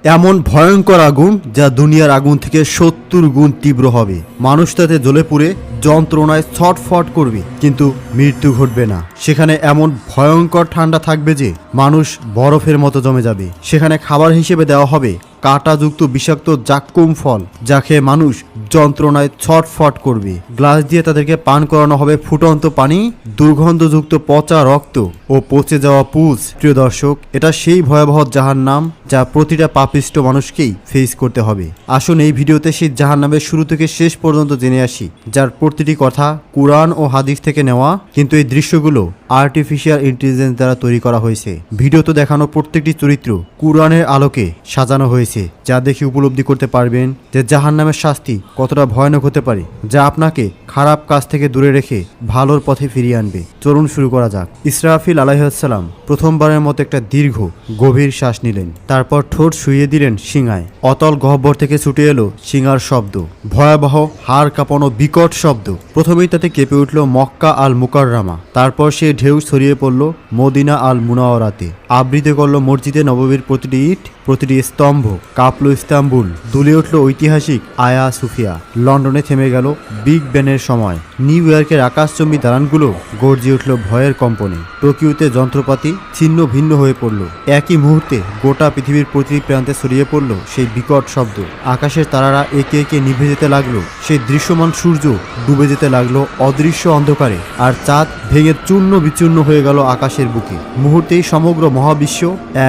এমন ভয়ঙ্কর আগুন যা দুনিয়ার আগুন থেকে ৭০ গুণ তীব্র হবে। মানুষ তাতে জ্বলে পুড়ে যন্ত্রণায় ছটফট করবে, কিন্তু মৃত্যু ঘটবে না। সেখানে এমন ভয়ঙ্কর ঠান্ডা থাকবে যে মানুষ বরফের মতো জমে যাবে। সেখানে খাবার হিসেবে দেওয়া হবে কাঁটাযুক্ত বিষাক্ত জাক্কুম ফল, যা খেয়ে মানুষ যন্ত্রণায় ছটফট করবে। গ্লাস দিয়ে তাদেরকে পান করানো হবে ফুটন্ত পানি, দুর্গন্ধযুক্ত পচা রক্ত ও পচে যাওয়া পুজ। প্রিয় দর্শক, এটা সেই ভয়াবহ জাহান্নাম যা প্রতিটা পাপিষ্ট মানুষকেই ফেস করতে হবে। আসুন এই ভিডিওতে সেই জাহান্নামের শুরু থেকে শেষ পর্যন্ত জেনে আসি, যার প্রতিটি কথা কুরআন ও হাদিস থেকে নেওয়া, কিন্তু এই দৃশ্যগুলো আর্টিফিশিয়াল ইন্টেলিজেন্স দ্বারা তৈরি করা হয়েছে। ভিডিওতে দেখানো প্রত্যেকটি চরিত্র কুরআনের আলোকে সাজানো হয়েছে, যা দেখে উপলব্ধি করতে পারবেন যে জাহান্নামের শাস্তি কতটা ভয়ানক হতে পারে, যা আপনাকে খারাপ কাজ থেকে দূরে রেখে ভালোর পথে ফিরিয়ে আনবে। চলুন শুরু করা যাক। ইসরাফিল আলাইহিস সালাম প্রথমবারের মতো একটা দীর্ঘ গভীর শ্বাস নিলেন, তারপর ঠোঁট শুইয়ে দিলেন শিঙায়। অতল গহ্বর থেকে ছুটে এলো শিঙার শব্দ, ভয়াবহ হাড় কাঁপানো বিকট শব্দ। প্রথমেই তাতে কেঁপে উঠল মক্কা আল মুকাররামা, তারপর সে ঢেউ ছড়িয়ে পড়ল মদিনা আল মুনাওয়ারাতে। আবৃত করল মসজিদে নববীর প্রতিটি ইট, প্রতিটি স্তম্ভ। কাঁপল ইস্তাম্বুল, দুলে উঠল ঐতিহাসিক আয়া সুফিয়া। লন্ডনে থেমে গেল বিগ ব্যানের সময়। নিউ ইয়র্কের আকাশচুম্বী দালানগুলো গর্জে উঠল ভয়ের কম্পনে। টোকিওতে যন্ত্রপাতি ছিন্ন ভিন্ন হয়ে পড়ল। একই মুহূর্তে গোটা পৃথিবীর প্রতিটি প্রান্তে ছড়িয়ে পড়ল সেই বিকট শব্দ। আকাশের তারারা একে একে নিভে যেতে লাগলো, সেই দৃশ্যমান সূর্য ডুবে যেতে লাগলো অদৃশ্য অন্ধকারে, আর চাঁদ ভেঙে চূর্ণ বিচূর্ণ হয়ে গেল আকাশের বুকে। মুহূর্তেই সমগ্র মহাবিশ্ব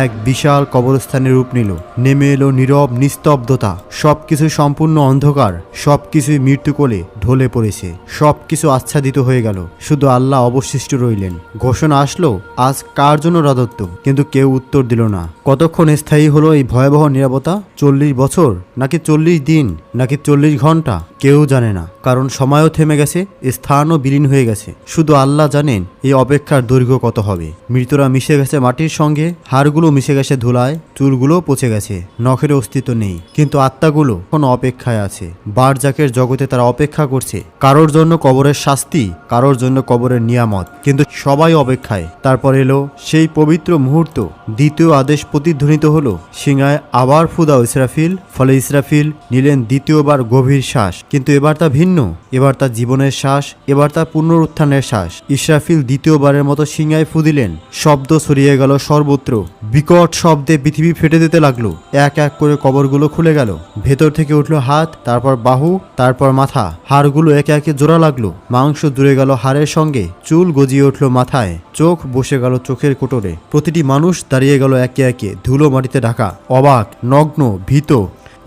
এক বিশাল কবরস্থানের রূপ নিল। নেমে এলো নীরব নিস্তব্ধতা। সবকিছু সম্পূর্ণ অন্ধকার, সবকিছুই মৃত্যু কোলে ঢলে পড়েছে। সবকিছু আচ্ছাদিত হয়ে গেল, শুধু আল্লাহ অবশিষ্ট রইলেন। ঘোষণা আসলো, আজ কার জন্য রাজত্ব? কিন্তু কেউ উত্তর দিল না। কতক্ষণ স্থায়ী হলো এই ভয়াবহ নীরবতা? ৪০ বছর, নাকি ৪০ দিন, নাকি ৪০ ঘন্টা? কেউ জানে না, কারণ সময়ও থেমে গেছে, স্থানও বিলীন হয়ে গেছে। শুধু আল্লাহ জানেন এই অপেক্ষার দৈর্ঘ্য কত হবে। মৃতরা মিশে গেছে মাটির সঙ্গে, হাড়গুলো মিশে গেছে ধুলায়, চুলগুলো পচে গেছে, নখের অস্তিত্ব নেই, কিন্তু আত্মাগুলো কোনো অপেক্ষায় আছে। বারজাকের জগতে তারা অপেক্ষা করছে, কারোর জন্য কবরের শাস্তি, কারোর জন্য কবরের নিয়ামত, কিন্তু সবাই অপেক্ষায়। তারপর এলো সেই পবিত্র মুহূর্ত। দ্বিতীয় আদেশ প্রতিধ্বনিত হলো, সিংহায় আবার ফুদাও ইসরাফিল। ফলে ইসরাফিল নিলেন দ্বিতীয়বার গভীর শ্বাস, কিন্তু এবার তা ভিন্ন। এবার তার জীবনের শ্বাস, এবার তার পুনরুত্থানের শ্বাস। ইসরাফিল দ্বিতীয়বারের মতো সিংহায় ফু দিলেন। শব্দ ছড়িয়ে গেল সর্বত্র। বিকট শব্দে পৃথিবী ফেটে যেতে লাগলো। এক এক করে কবরগুলো খুলে গেল। ভেতর থেকে উঠলো হাত, তারপর বাহু, তারপর মাথা। হাড়গুলো একে একে জোড়া লাগলো। মাংস জুড়ে গেল হাড়ের সঙ্গে। চুল গজিয়ে উঠলো মাথায়। চোখ বসে গেল চোখের কোটরে। প্রতিটি মানুষ দাঁড়িয়ে গেল একে একে, ধুলো মাটিতে ঢাকা, অবাক, নগ্ন, ভীত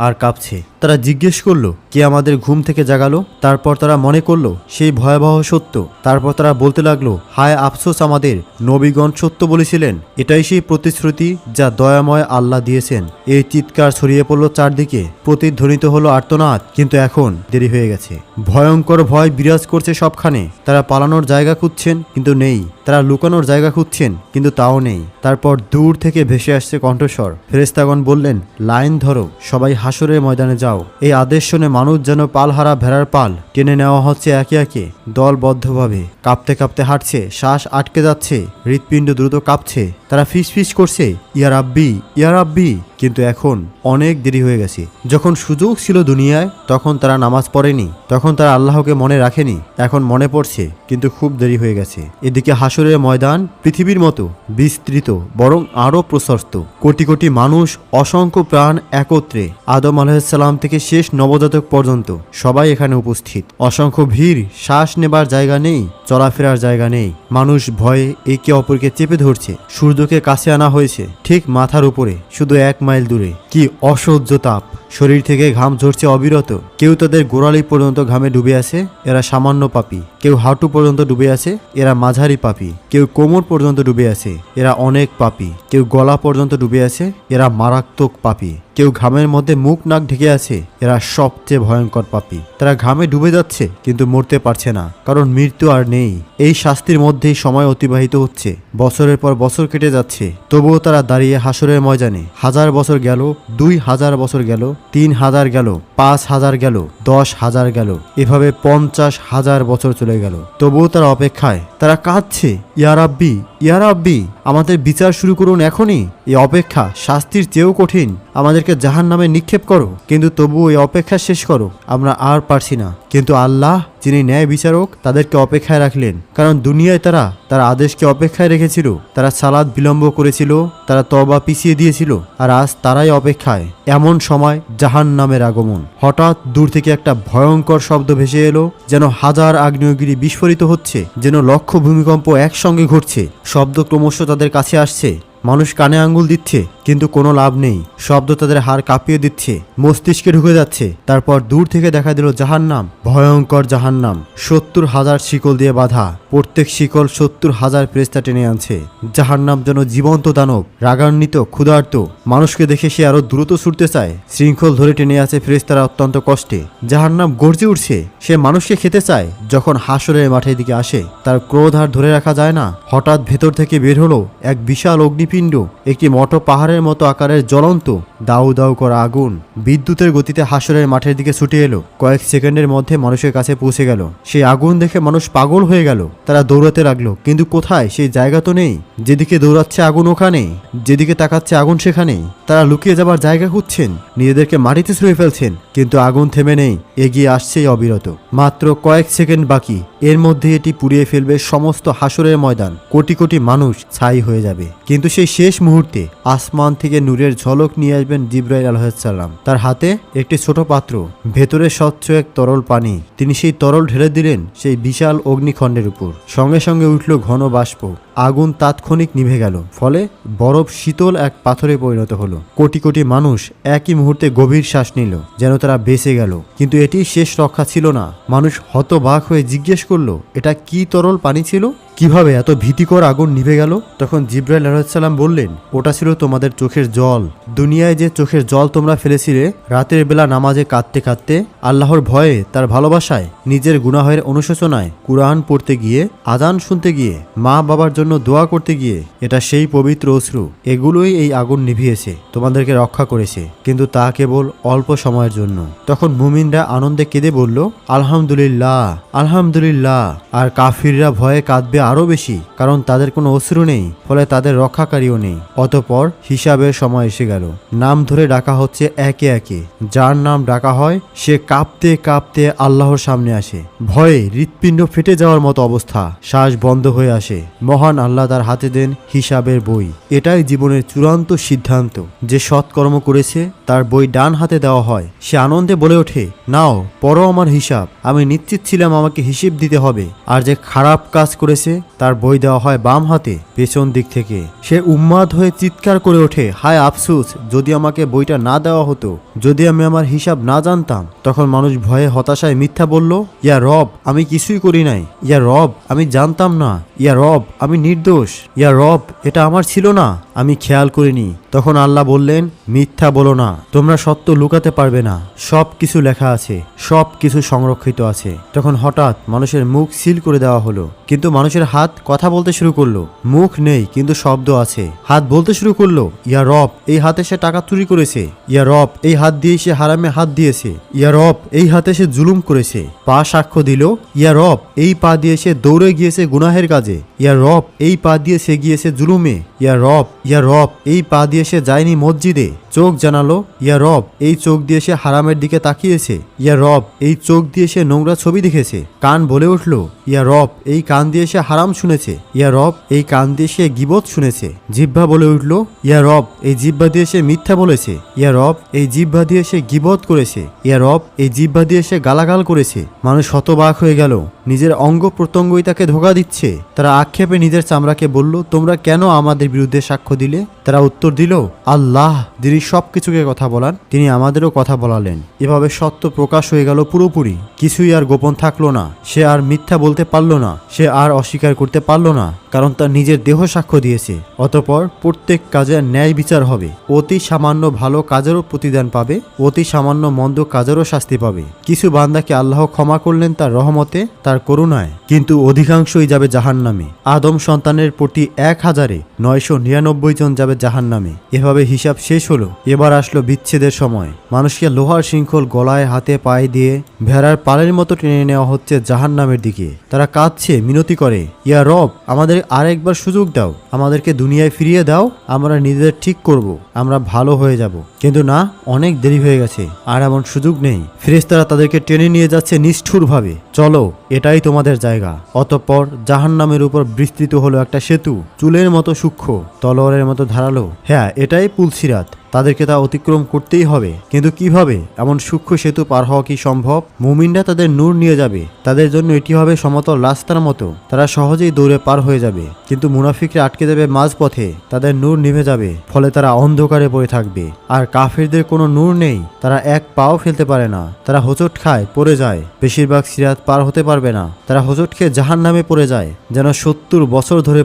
আর কাঁপছে। তারা জিজ্ঞেস করলো, কে আমাদের ঘুম থেকে জাগালো? তারপর তারা মনে করলো সেই ভয়াবহ সত্য। তারপর তারা বলতে লাগলো, হায় আফসোস আমাদের, নবীগণ সত্য বলেছিলেন। এটাই সেই প্রতিশ্রুতি যা দয়াময় আল্লাহ দিয়েছেন। এই চিৎকার ছড়িয়ে পড়লো চারদিকে, প্রতিধ্বনিত হলো আর্তনাদ। কিন্তু এখন দেরি হয়ে গেছে। ভয়ঙ্কর ভয় বিরাজ করছে সবখানে। তারা পালানোর জায়গা খুঁজছেন, কিন্তু নেই। তারা লুকানোর জায়গা খুঁজছেন, কিন্তু তাও নেই। তারপর দূর থেকে ভেসে আসছে কণ্ঠস্বর। ফেরেশতাগণ বললেন, লাইন ধরো, সবাই হাসরের ময়দানে যাও। এই আদেশ শুনে মানুষ যেন পালহারা ভেড়ার পাল টেনে নেওয়া হচ্ছে একে একে, দলবদ্ধভাবে। কাঁপতে কাঁপতে হাঁটছে, শ্বাস আটকে যাচ্ছে, হৃৎপিণ্ড দ্রুত কাঁপছে। তারা ফিসফিস করছে, ইয়া রাব্বি, ইয়া রাব্বি। কিন্তু এখন অনেক দেরি হয়ে গেছে। যখন সুযোগ ছিল দুনিয়ায়, তখন তারা নামাজ পড়েনি, তখন তারা আল্লাহকে মনে রাখেনি। এখন মনে পড়ছে, কিন্তু খুব দেরি হয়ে গেছে। এদিকে হাসরের ময়দান পৃথিবীর মতো বিস্তৃত, বরং আরো প্রশস্ত। কোটি কোটি মানুষ, অসংখ্য প্রাণ একত্রে, আদম আলাইহিস সালাম থেকে শেষ নবজাতক পর্যন্ত সবাই এখানে উপস্থিত। অসংখ্য ভিড়, শ্বাস নেবার জায়গা নেই, চলাফেরার জায়গা নেই। মানুষ ভয়ে একে অপরকে চেপে ধরছে। সূর্যকে কাছে আনা হয়েছে ঠিক মাথার উপরে, শুধু 1 মাইল দূরে। কি অসহ্য তাপ! শরীর থেকে ঘাম ঝরছে অবিরত। কেউ তাদের গোড়ালি পর্যন্ত ঘামে ডুবে আছে, এরা সামান্য পাপী। কেউ হাঁটু পর্যন্ত ডুবে আছে, এরা মাঝারি পাপী। কেউ কোমর পর্যন্ত ডুবে আছে, এরা অনেক পাপী। কেউ গলা পর্যন্ত ডুবে আছে, এরা মারাত্মক পাপী। কেউ ঘামের মধ্যে মুখ নাক ঢেকে আছে, এরা সবচেয়ে ভয়ঙ্কর পাপী। তারা ঘামে ডুবে যাচ্ছে, কিন্তু মরতে পারছে না, কারণ মৃত্যু আর নেই। এই শাস্তির মধ্যেই সময় অতিবাহিত হচ্ছে। বছরের পর বছর কেটে যাচ্ছে, তবুও তারা দাঁড়িয়ে হাসরের ময়দানে। 1000 বছর গেল, 2000 বছর গেল, 3000 গেল, 5000 গেল, 10,000 গেল, এভাবে 50,000 বছর চলে গেল। তবুও তারা অপেক্ষায়। তারা কাঁদছে, ইয়া রাব্বি, ইয়া রাব্বি, আমাদের বিচার শুরু করুন এখনই। এই অপেক্ষা শাস্তির চেয়েও কঠিন। আমাদেরকে জাহান্নামে নিক্ষেপ করো, কিন্তু তবুও এই অপেক্ষা শেষ করো, আমরা আর পারছি না। কিন্তু আল্লাহ যিনি ন্যায় বিচারক তাদেরকে অপেক্ষায় রাখলেন, কারণ দুনিয়ায় তারা তার আদেশকে অপেক্ষায় রেখেছিল। তারা সালাত বিলম্ব করেছিল, তারা তওবা পিছিয়ে দিয়েছিল, আর আজ তারাই অপেক্ষায়। এমন সময় জাহান্নামের আগমন। হঠাৎ দূর থেকে একটা ভয়ঙ্কর শব্দ ভেসে এলো, যেন হাজার আগ্নেয়গিরি বিস্ফোরিত হচ্ছে, যেন লক্ষ ভূমিকম্প একসঙ্গে ঘটছে। শব্দ ক্রমশ তাদের কাছে আসছে। মানুষ কানে আঙ্গুল দিচ্ছে, কিন্তু কোনো লাভ নেই। শব্দ তাদের হাড় কাঁপিয়ে দিচ্ছে, মস্তিষ্কে ঢুকে যাচ্ছে। তারপর দূর থেকে দেখা দিল জাহান্নাম, ভয়ঙ্কর জাহান্নাম, 70,000 শিকল দিয়ে বাঁধা। প্রত্যেক শিকল 70,000 ফেরেশতা টেনে আনছে। জাহান্নাম যেন জীবন্ত দানব, রাগান্বিত, ক্ষুধার্ত। মানুষকে দেখে সে আরো দ্রুত ছুটতে চায়। শৃঙ্খল ধরে টেনে আছে ফেরেশতারা অত্যন্ত কষ্টে। জাহান্নাম গর্জে উঠছে, সে মানুষকে খেতে চায়। যখন হাসরের মাঠের দিকে আসে, তার ক্রোধ আর ধরে রাখা যায় না। হঠাৎ ভেতর থেকে বের হলো এক বিশাল অগ্নিপিণ্ড, একটি মটো পাহাড়ের মতো আকারের জ্বলন্ত দাউ দাউ করা আগুন বিদ্যুতের গতিতে হাসরের মাঠের দিকে ছুটে এলো। কয়েক সেকেন্ডের মধ্যে মানুষের কাছে পৌঁছে গেল। সেই আগুন দেখে মানুষ পাগল হয়ে গেল। তারা দৌড়াতে লাগলো, কিন্তু কোথায়? সেই জায়গা তো নেই। যেদিকে দৌড়াচ্ছে আগুন ওখানে, যেদিকে তাকাচ্ছে আগুন সেখানে। তারা লুকিয়ে যাবার জায়গা খুঁজছেন, নিজেদেরকে মাটিতে ছুঁড়ে ফেলছেন, কিন্তু আগুন থেমে নেই, এগিয়ে আসছেই অবিরত। মাত্র কয়েক সেকেন্ড বাকি, এর মধ্যে এটি পুড়িয়ে ফেলবে সমস্ত হাসরের ময়দান। কোটি কোটি মানুষ ছাই হয়ে যাবে। কিন্তু সেই শেষ মুহূর্তে আসমান থেকে নূরের ঝলক নিয়ে আসবেন জিবরাইল আলাইহিস সালাম। তার হাতে একটি ছোট পাত্র, ভেতরে স্বচ্ছ এক তরল পানি। তিনি সেই তরল ঢেলে দিলেন সেই বিশাল অগ্নিখণ্ডের উপর। সঙ্গে সঙ্গে উঠল ঘন বাষ্প। আগুন তাৎক্ষণিক নিভে গেল, ফলে বরফ শীতল এক পাথরে পরিণত হলো। কোটি কোটি মানুষ একই মুহূর্তে গভীর শ্বাস নিল, যেন তারা বেঁচে গেল। কিন্তু এটি শেষ রক্ষা ছিল না। মানুষ হতবাক হয়ে জিজ্ঞেস করলো, এটা কি তরল পানি ছিল? কিভাবে এত ভীতিকর আগুন নিভে গেল? তখন জিবরাইল আলাইহিস সালাম বললেন, ওটা ছিল তোমাদের চোখের জল। দুনিয়ায় যে চোখের জল তোমরা ফেলেছিলে, রাতের বেলা নামাজে কাঁদতে কাঁদতে, আল্লাহর ভয়ে, তার ভালোবাসায়, নিজের গুনাহের অনুশোচনায়, কুরআন পড়তে গিয়ে, আজান শুনতে গিয়ে, মা বাবার জন্য দোয়া করতে গিয়ে, এটা সেই পবিত্র অশ্রু। এগুলোই এই আগুন নিভিয়েছে, তোমাদেরকে রক্ষা করেছে, কিন্তু তা কেবল অল্প সময়ের জন্য। তখন মুমিনরা আনন্দে কেঁদে বলল, আলহামদুলিল্লাহ, আলহামদুলিল্লাহ। আর কাফিররা ভয়ে কাঁদবে আরো বেশি, কারণ তাদের কোনো অশ্রু নেই, ফলে তাদের রক্ষাকারীও নেই। অতঃপর হিসাবের সময় এসে গেল। নাম ধরে ডাকা হচ্ছে একে একে। যার নাম ডাকা হয় সে কাঁপতে কাঁপতে আল্লাহর সামনে আসে। ভয়ে হৃৎপিণ্ড ফেটে যাওয়ার মতো অবস্থা, শ্বাস বন্ধ হয়ে আসে। মহান আল্লাহ তার হাতে দেন হিসাবের বই। এটাই জীবনের চূড়ান্ত সিদ্ধান্ত। যে সৎকর্ম করেছে তার বই ডান হাতে দেওয়া হয়। সে আনন্দে বলে ওঠে, নাও পড়ো আমার হিসাব, আমি নিশ্চিত ছিলাম আমাকে হিসেব দিতে হবে। আর যে খারাপ কাজ করেছে তার বই দেওয়া হয় বাম হাতে, পেছন দিক থেকে। সে উন্মাদ হয়ে চিৎকার করে ওঠে, হায় আফসোস, যদি আমাকে বইটা না দেওয়া হতো, যদি আমি আমার হিসাব না জানতাম। তখন মানুষ ভয়ে হতাশায় মিথ্যা বলল, ইয়া রব, আমি কিছুই করি নাই। ইয়া রব, আমি জানতাম না। ইয়া রব, আমি নির্দোষ। ইয়া রব, এটা আমার ছিল না, আমি খেয়াল করিনি। তখন আল্লাহ বললেন, মিথ্যা বলো না, তোমরা সত্য লুকাতে পারবে না। সব কিছু লেখা আছে, সব কিছু সংরক্ষিত আছে। তখন হঠাৎ মানুষের মুখ সিল করে দেওয়া হলো, কিন্তু মানুষের হাত কথা বলতে শুরু করলো। মুখ নেই, কিন্তু শব্দ আছে। হাত বলতে শুরু করলো, ইয়া রব, এই হাতে সে টাকা চুরি করেছে। ইয়া রব, এই হাত দিয়ে সে হারামে হাত দিয়েছে। ইয়া রব, এই হাতে সে জুলুম করেছে। পা সাক্ষ্য দিল, ইয়া রব, এই পা দিয়ে সে দৌড়ে গিয়েছে গুনাহের কাজে। ইয়া রব, এই পা দিয়ে সে গিয়েছে জুলুমে। ইয়া রব, ইয়া রব, এই পা দিয়ে সে যায়নি মসজিদে। চোখ জানালো, ইয়া রব, এই চোখ দিয়ে সে হারামের দিকে তাকিয়েছে। ইয়া রব, এই চোখ দিয়ে সে নোংরা ছবি দেখেছে। কান বলে উঠল, ইয়া রব, এই কান দিয়ে সে হারাম শুনেছে। ইয়া রব, এই কান দিয়ে সে গীবত শুনেছে। জিহ্বা বলে উঠল, ইয়া রব, এই জিহ্বা দিয়ে সে মিথ্যা বলেছে। ইয়া রব, এই জিহ্বা দিয়ে সে গীবত করেছে। ইয়া রব, এই জিহ্বা দিয়ে সে গালাগাল করেছে। মানুষ হতবাক হয়ে গেল, নিজের অঙ্গ প্রত্যঙ্গই তাকে ধোঁকা দিচ্ছে। তারা আক্ষেপে নিজের চামড়াকে বলল, তোমরা কেন আমাদের বিরুদ্ধে সাক্ষ্য দিলে? তারা উত্তর দিল, আল্লাহ যিনি সবকিছুকে কথা বলান, তিনি আমাদেরও কথা বলালেন। এভাবে সত্য প্রকাশ হয়ে গেল পুরোপুরি। কিছুই আর গোপন থাকলো না। সে আর মিথ্যা বলতে পারল না, সে আর অস্বীকার করতে পারল না, কারণ তার নিজের দেহ সাক্ষ্য দিয়েছে। অতঃপর প্রত্যেক কাজের ন্যায় বিচার হবে। অতি সামান্য ভালো কাজেরও প্রতিদান পাবে, অতি সামান্য মন্দ কাজেরও শাস্তি পাবে। কিছু বান্দাকে আল্লাহ ক্ষমা করলেন তার রহমতে, তার করুণায়, কিন্তু অধিকাংশই যাবে জাহান্নামে। আদম সন্তানের প্রতি ১,৯৯৯ জন যাবে জাহান্নামে। এভাবে হিসাব শেষ হলো। এবার আসলো বিচ্ছেদের সময়। মানুষকে লোহার শৃঙ্খল গলায়, হাতে, পায়ে দিয়ে ভেড়ার পালের মতো টেনে নেওয়া হচ্ছে জাহান্নামের দিকে। তারা কাঁদছে, মিনতি করে, ইয়া রব, আমাদের আমাদের আরেকবার সুযোগ দাও, আমাদেরকে দুনিয়ায় ফিরিয়ে দাও, আমরা নিজেদের ঠিক করব, আমরা ভালো হয়ে যাব। কিন্তু না, অনেক দেরি হয়ে গেছে, আর এমন সুযোগ নেই। ফেরেশতারা তাদেরকে টেনে নিয়ে যাচ্ছে নিষ্ঠুরভাবে। চলো, এটাই তোমাদের জায়গা। অতঃপর জাহান্নামের উপর বিস্তৃত হলো একটা সেতু, চুলের মতো সূক্ষ্ম, তলোয়ারের মতো ধারালো। হ্যাঁ, এটাই পুলসিরাত। তাদেরকে তা অতিক্রম করতেই হবে। কিন্তু কিভাবে? এমন সূক্ষ্ম সেতু পার হওয়া কি সম্ভব? মুমিনরা তাদের নূর নিয়ে যাবে, তাদের জন্য এটি হবে সমতল রাস্তার মতো, তারা সহজেই দৌড়ে পার হয়ে যাবে। কিন্তু মুনাফিকরা আটকে যাবে মাঝপথে, তাদের নূর নিভে যাবে, ফলে তারা অন্ধকারে পড়ে থাকবে। আর কাফিরদের কোনো নূর নেই, তারা এক পাও ফেলতে পারে না, তারা হোঁচট খায়, পড়ে যায়, বেশিরভাগ সিরাত পার হতে পারবে না। তারা হোঁচট খেয়ে জাহান্নামে পড়ে যায়, যেন 70 বছর ধরে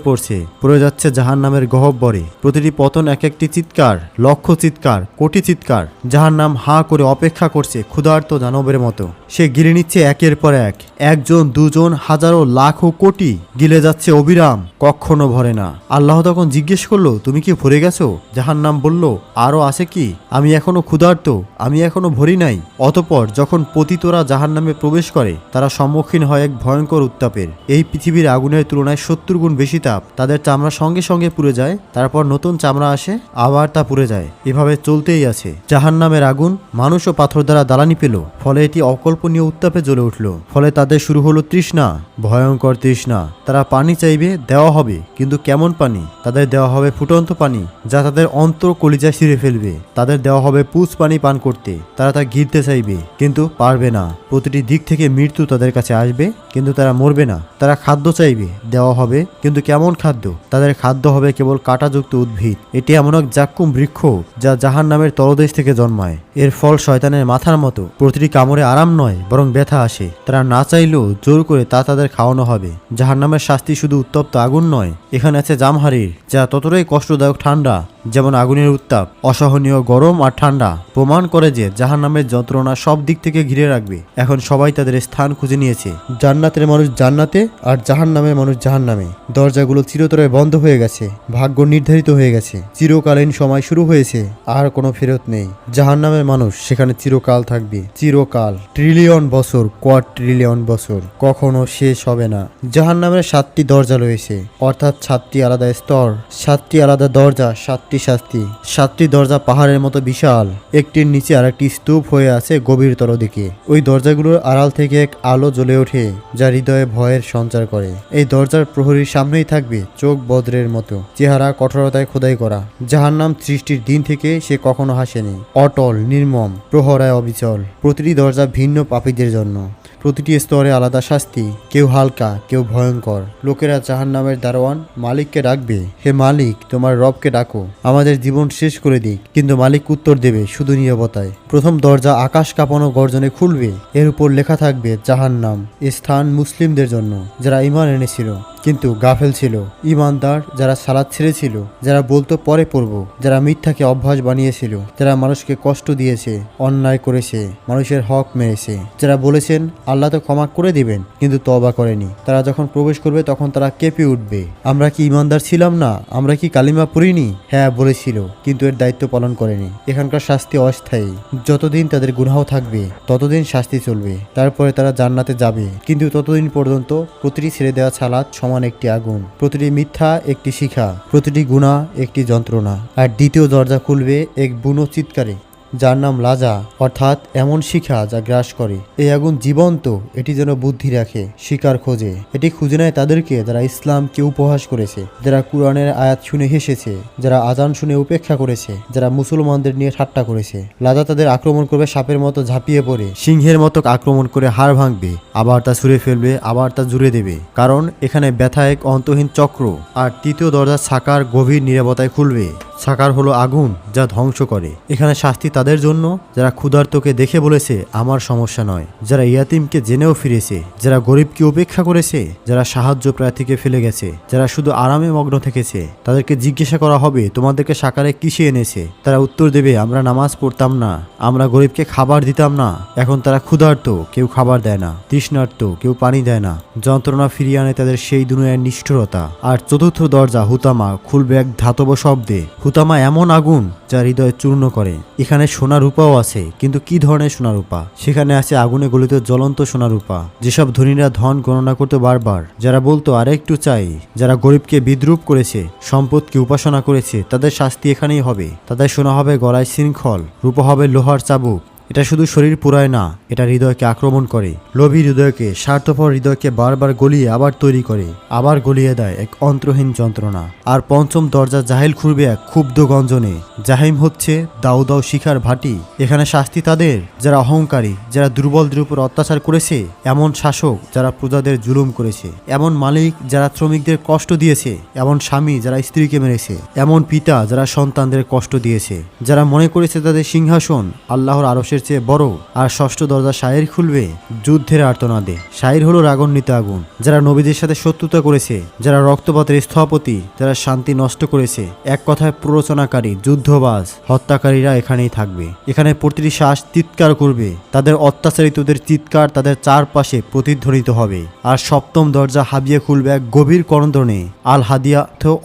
পড়ে যাচ্ছে জাহান্নামের গহ্বরে। প্রতিটি পতন এক একটি চিৎকার, লক্ষ চিৎকার, কোটি চিৎকার। জাহান্নাম হাঁ করে অপেক্ষা করছে ক্ষুধার্ত দানবের মতো। সে গিলে নিচ্ছে একের পর এক, একজন, দুজন, হাজারো, লাখো, কোটি, গিলে যাচ্ছে অবিরাম, কখনো ভরে না। আল্লাহ তখন জিজ্ঞেস করলো, তুমি কি ভরে গেছো? জাহান্নাম বলল, আরো আছে কি? আমি এখনো ক্ষুধার্ত, আমি এখনো ভরি নাই। অতঃপর যখন পতিতরা জাহান্নামে প্রবেশ করে, তারা সম্মুখীন হয় এক ভয়ঙ্কর উত্তাপের। এই পৃথিবীর আগুনের তুলনায় 70 গুণ বেশি তাপ। তাদের চামড়া সঙ্গে সঙ্গে পুড়ে যায়, তারপর নতুন চামড়া আসে, আবার তা পুড়ে যায়। এভাবে চলতেই আছে। জাহান্নামের আগুন মানুষ ও পাথর দ্বারা জ্বালানি পেল, ফলে এটি অকল্পনীয় উত্তাপে জ্বলে উঠল। ফলে তাদের শুরু হলো তৃষ্ণা, ভয়ঙ্কর তৃষ্ণা। তারা পানি চাইবে, দেওয়া হবে, কিন্তু কেমন পানি? তাদের দেওয়া হবে ফুটন্ত পানি, যা তাদের অন্তর কলিজায় ছিঁড়ে ফেলবে। তাদের দেওয়া হবে পুষ পানি পান করতে, তারা তা গিলতে চাইবে, কিন্তু পারবে না। প্রতিটি দিক থেকে মৃত্যু তাদের কাছে আসবে, কিন্তু তারা মরবে না। তারা খাদ্য চাইবে, দেওয়া হবে, কিন্তু কেমন খাদ্য? তাদের খাদ্য হবে কেবল কাঁটাযুক্ত উদ্ভিদ। এটি এমন এক জাক্কুম বৃক্ষ যা জাহান্নামের তলদেশ থেকে জন্মায়। এর ফল শয়তানের মাথার মতো, প্রতিটি কামড়ে আরাম নয়, বরং ব্যথা আসে। তারা না চাইলেও জোর করে তা তাদের খাওয়ানো হবে। জাহান্নামের শাস্তি শুধু উত্তপ্ত আগুন নয়, এখানে আছে জামহারির, যা ততটাই কষ্টদায়ক ঠান্ডা যেমন আগুনের উত্তাপ। অসহনীয় গরম আর ঠান্ডা প্রমাণ করে যে জাহান্নামের যন্ত্রণা সব দিক থেকে ঘিরে রাখবে। এখন সবাই তাদের স্থান খুঁজে নিয়েছে। জান্নাতের মানুষ জান্নাতে, আর জাহান্নামের মানুষ জাহান্নামে। দরজাগুলো চিরতরে বন্ধ হয়ে গেছে, ভাগ্য নির্ধারিত হয়ে গেছে, চিরকালীন সময় শুরু হয়েছে, আর কোনো ফেরত নেই। জাহান্নামের মানুষ সেখানে চিরকাল থাকবে, চিরকাল, ট্রিলিয়ন বছর, কোয়াড্রিলিয়ন বছর, কখনো শেষ হবে না। জাহান্নামের 7টি দরজা রয়েছে, অর্থাৎ 7টি আলাদা স্তর, 7টি আলাদা দরজা, 7টি শাস্তি। 7টি দরজা পাহাড়ের মতো বিশাল, একটির নিচে আরেকটি স্তূপ হয়ে আছে গভীরতর দিকে। ওই দরজাগুলোর আড়াল থেকে এক আলো জ্বলে ওঠে, যা হৃদয়ে ভয়ের সঞ্চার করে। এই দরজার প্রহরীর সামনেই থাকবে চোখ বজ্রের মতো, চেহারা কঠোরতায় খোদাই করা। জাহান্নাম সৃষ্টির দিন থেকে সে কখনো হাসেনি, অটল, নির্মম, প্রহরায় অবিচল। প্রতিটি দরজা ভিন্ন পাপীদের জন্য, প্রতিটি স্তরে আলাদা শাস্তি, কেউ হালকা, কেউ ভয়ঙ্কর। লোকেরা জাহান্নামের দারোয়ান মালিককে ডাকবে, হে মালিক, তোমার রবকে ডাকো, আমাদের জীবন শেষ করে দিক। কিন্তু মালিক উত্তর দেবে শুধু নীরবতায়। প্রথম দরজা আকাশ কাঁপানো গর্জনে খুলবে, এর উপর লেখা থাকবে জাহান্নাম, স্থান মুসলিমদের জন্য, যারা ঈমান এনেছিল কিন্তু গাফেল ছিল, ঈমানদার যারা সালাত ছেড়েছিল, যারা বলতো পরে পড়ব, যারা মিথ্যাকে অভ্যাস বানিয়েছিল, যারা মানুষকে কষ্ট দিয়েছে, অন্যায় করেছে, মানুষের হক মেরেছে, যারা বলেছেন আল্লাহ তো ক্ষমা করে দিবেন, কিন্তু তওবা করেনি। তারা যখন প্রবেশ করবে তখন তারা কেঁপে উঠবে, আমরা কি ঈমানদার ছিলাম না? আমরা কি কালিমা পড়িনি? হ্যাঁ বলেছিল, কিন্তু এর দায়িত্ব পালন করেনি। এখানকার শাস্তি অস্থায়ী, যতদিন তাদের গুনাহ থাকবে ততদিন শাস্তি চলবে। তারপরে তারা জান্নাতে যাবে, কিন্তু ততদিন পর্যন্ত প্রতিটি ছেড়ে দেওয়া ছালাত সমান একটি আগুন, প্রতিটি মিথ্যা একটি শিখা, প্রতিটি গুনাহ একটি যন্ত্রণা। আর দ্বিতীয় দরজা খুলবে এক বুনো চিৎকারে, যার নাম লাজা, অর্থাৎ এমন শিখা যা গ্রাস করে। এই আগুন জীবন্ত, এটি যেন বুদ্ধি রাখে, শিকার খোঁজে। এটি খুঁজে নেয় তাদেরকে যারা ইসলামকে উপহাস করেছে, যারা কুরআনের আয়াত শুনে হেসেছে, যারা আজান শুনে উপেক্ষা করেছে, যারা মুসলমানদের নিয়ে ঠাট্টা করেছে। লাজা তাদের আক্রমণ করবে, সাপের মতো ঝাঁপিয়ে পড়ে সিংহের মতো আক্রমণ করে হাড় ভাঙবে, আবার তা ছুঁড়ে ফেলবে, আবার তা জুড়ে দেবে। কারণ এখানে ব্যথা এক অন্তহীন চক্র। আর তৃতীয় দরজা ছাকার গভীর নীরবতায় খুলবে। ছাকার হলো আগুন যা ধ্বংস করে। এখানে শাস্তি তাদের জন্য যারা ক্ষুধার্তকে দেখে বলেছে আমার সমস্যা নয়, যারা ইয়াতিমকে জেনেও ফিরেছে, যারা গরিবকে উপেক্ষা করেছে, যারা সাহায্য প্রার্থীকে ফেলে গেছে, যারা শুধু আরামে মগ্ন থেকেছে। তাদেরকে জিজ্ঞাসা করা হবে তোমাদেরকে সাকারে কিসে এনেছে? তারা উত্তর দেবে আমরা নামাজ পড়তাম না, আমরা গরিবকে খাবার দিতাম না। এখন তারা ক্ষুধার্ত, কেউ খাবার দেয় না, তৃষ্ণার্ত, কেউ পানি দেয় না। যন্ত্রণা ফিরিয়ে আনে তাদের সেই দুনিয়ার নিষ্ঠুরতা। আর চতুর্থ দরজা হুতামা খুলবে এক ধাতব শব্দে। হুতামা এমন আগুন যা হৃদয় চূর্ণ করে। এখানে সোনা রূপাও আছে, কিন্তু কি ধরনের সোনা রূপা? সেখানে আছে আগুনে গলিত জ্বলন্ত সোনা রূপা। যেসব ধনীরা ধন গণনা করতে বারবার, যারা বলতো আর একটু চাই, যারা গরিবকে বিদ্রুপ করেছে, সম্পদকে উপাসনা করেছে, তাদের শাস্তি এখানেই হবে। তাদের সোনা হবে গলায় শৃঙ্খল, রূপা হবে লোহার চাবুক। এটা শুধু শরীর পুরায় না, এটা হৃদয়কে আক্রমণ করে। লোভী হৃদয়কে, স্বার্থপর হৃদয়কে বারবার গলিয়ে আবার তৈরি করে, আবার গলিয়ে দেয় এক অন্তরহীন যন্ত্রণা। আর পঞ্চম দরজা জাহিল খুঁড়বে এক ক্ষুব্ধ গঞ্জনে। জাহিম হচ্ছে দাউ দাউ শিখার ভাটি। এখানে শাস্তি তাদের যারা অহংকারী, যারা দুর্বলদের উপর অত্যাচার করেছে, এমন শাসক যারা প্রজাদের জুলুম করেছে, এমন মালিক যারা শ্রমিকদের কষ্ট দিয়েছে, এমন স্বামী যারা স্ত্রীকে মেরেছে, এমন পিতা যারা সন্তানদের কষ্ট দিয়েছে, যারা মনে করেছে তাদের সিংহাসন আল্লাহর আরশের চেয়ে বড়। আর ষষ্ঠ দরজা শায়ের খুলবে যুদ্ধের আর্তনাদে। শায়ের হলো রাগান্বিত আগুন, যারা নবীদের সাথে শত্রুতা করেছে, যারা রক্তপাতের স্থপতি, যারা শান্তি নষ্ট করেছে, এক কথায় প্ররোচনাকারী, যুদ্ধবাজ, হত্যাকারীরা এখানেই থাকবে। এখানে প্রতিটি শ্বাস চিৎকার করবে, তাদের অত্যাচারিতদের চিৎকার তাদের চারপাশে প্রতিধ্বনিত হবে। আর সপ্তম দরজা হাবিয়ে খুলবে এক গভীর করন্দনে। আল হাদিয়া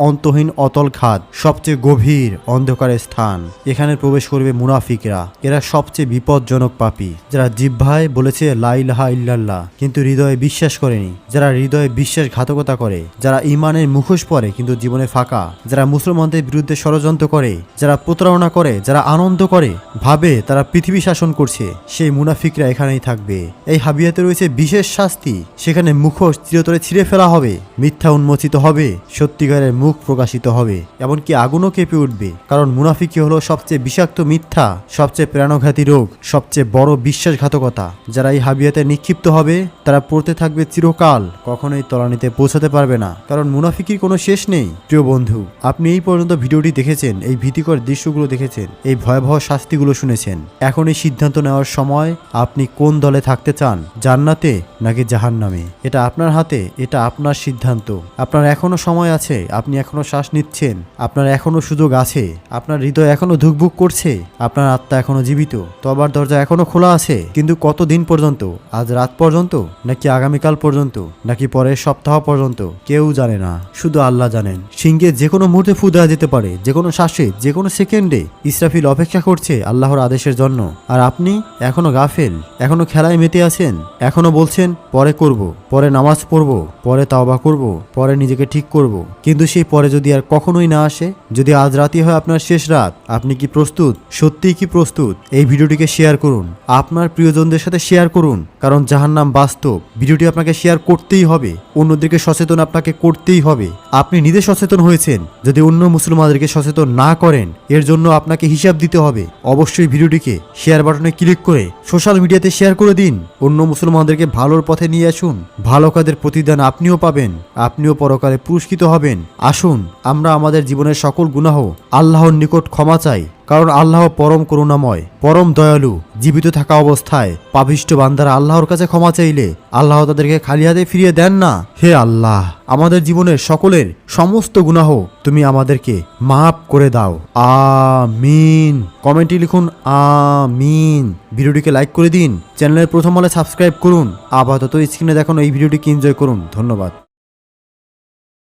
অন্তহীন অতল খাদ, সবচেয়ে গভীর অন্ধকারের স্থান। এখানে প্রবেশ করবে মুনাফিকরা। এরা সবচেয়ে বিপজ্জনক পাপী, যারা জিহ্বায় বলেছে লা ইলাহা ইল্লাল্লাহ কিন্তু হৃদয়ে বিশ্বাস করেনি, যারা হৃদয়ে বিশ্বাসঘাতকতা করে, যারা ঈমানের মুখোশ পরে কিন্তু জীবনে ফাঁকা, যারা মুসলমানদের বিরুদ্ধে ষড়যন্ত্র করে, যারা প্রতারণা করে, যারা আনন্দ করে, ভাবে তারা পৃথিবী শাসন করছে, সেই মুনাফিকরা এখানেই থাকবে। এই হাবিয়াতে রয়েছে বিশেষ শাস্তি। সেখানে মুখোশ চিরতরে ছিঁড়ে ফেলা হবে, মিথ্যা উন্মোচিত হবে, সত্যিকারের মুখ প্রকাশিত হবে, এমনকি আগুনও কেঁপে উঠবে। কারণ মুনাফিকি হলো সবচেয়ে বিষাক্ত মিথ্যা, সবচেয়ে প্রাণঘাতী রোগ, সবচেয়ে বড় বিশ্বাসঘাতকতা। যারা এই হাবিয়াতে নিক্ষিপ্ত হবে তারা পড়তে থাকবে চিরকাল, কখনোই তলানিতে পৌঁছাতে পারবে না, কারণ মুনাফিকির কোনো শেষ নেই। প্রিয় বন্ধু, আপনি এই পর্যন্ত ভিডিওটি দেখেছেন, এই ভীতিকর দৃশ্যগুলো দেখেছেন, এই ভয়াবহ শাস্তিগুলো শুনেছেন। এখন এই সিদ্ধান্ত নেওয়ার সময়, আপনি কোন দলে থাকতে চান, জান্নাতে নাকি জাহান্নামে? এটা আপনার হাতে, এটা আপনার সিদ্ধান্ত। আপনার এখনো সময় আছে, আপনি এখনো শ্বাস নিচ্ছেন, আপনার এখনো সুযোগ আছে, আপনার হৃদয় এখনো ধুকভুক করছে, আপনার আত্মা এখনো জীবিত, তবার দরজা এখনো খোলা আছে। কিন্তু কতদিন পর্যন্ত? আজ রাত পর্যন্ত, নাকি আগামীকাল পর্যন্ত, নাকি পরের সপ্তাহ পর্যন্ত? কেউ জানে না, শুধু আল্লাহ জানেন। সিংহে যে কোনো মুহূর্তে ফু দেওয়া যেতে পারে, যে কোনো শ্বাসে, যে কোনো সেকেন্ডে। ইসরাফিল অপেক্ষা করছে আল্লাহর আদেশের জন্য। আর আপনি এখনো গাফেল, এখনো খেলায় মেতে আছেন, এখনো বলছেন পরে করব, পরে নামাজ পড়ব, পরে তাওবা করব, পরে নিজেকে ঠিক করব। কিন্তু সেই পরে যদি আর কখনোই না আসে, যদি আজ রাতই হয় আপনার শেষ রাত, আপনি কি প্রস্তুত? সত্যিই কি প্রস্তুত? এই ভিডিওটিকে শেয়ার করুন, আপনার প্রিয়জনদের সাথে শেয়ার করুন, কারণ জাহান্নাম বাস্তব। ভিডিওটি আপনাকে শেয়ার করতেই হবে, অন্যদেরকে সচেতন আপনাকে করতেই হবে। আপনি নিজে সচেতন হয়েছেন, যদি অন্য মুসলমানদেরকে সচেতন না করেন, এর জন্য আপনাকে হিসাব দিতে হবে। অবশ্যই ভিডিওটিকে শেয়ার বাটনে ক্লিক করে সোশ্যাল মিডিয়াতে শেয়ার করে দিন। অন্য মুসলমানদেরকে ভালোর পথে নিয়ে আসুন, ভালো কাজের প্রতিদান আপনিও পাবেন, আপনিও পরকালে পুরস্কৃত হবেন। আসুন আমরা আমাদের জীবনের সকল গুনাহ আল্লাহর নিকট ক্ষমা চাই, কারণ আল্লাহ পরম করুণাময়, পরম দয়ালু। জীবিত থাকা অবস্থায় পাপিষ্ঠ বান্দারা আল্লাহর কাছে ক্ষমা চাইলে আল্লাহ তাদেরকে খালি হাতে ফিরিয়ে দেন না। হে আল্লাহ, আমাদের জীবনের সকলের সমস্ত গুনাহ তুমি আমাদেরকে মাফ করে দাও, আমিন। কমেন্টে লিখুন আমিন। ভিডিওটিকে লাইক করে দিন, চ্যানেলের প্রথম হলে সাবস্ক্রাইব করুন। আপাতত স্ক্রিনে দেখানো এই ভিডিওটিকে এনজয় করুন। ধন্যবাদ।